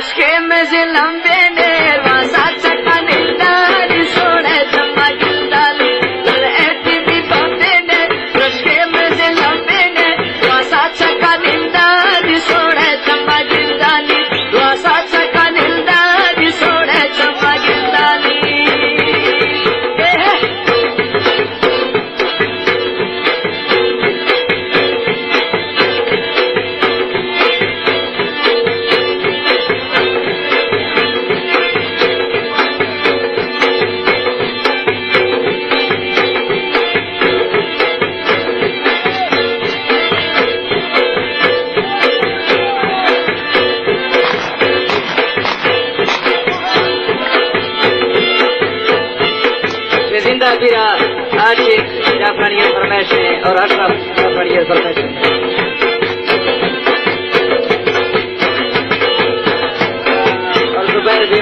रश्के में से लंबे ने वासा चका नीलारी सोने चम्मा गिल्दाली ऐसी भी बातें ने रश्के में से लंबे ने वासा चका नीलारी सोने चम्मा गिल्दाली वासा चका नीलारी सोने चम्मा गिल्दाली जिंदा फिरा आशिक जाफरानी फरमाइश है और अशरफ जाफरानी फरमाइश है और जुबैर भी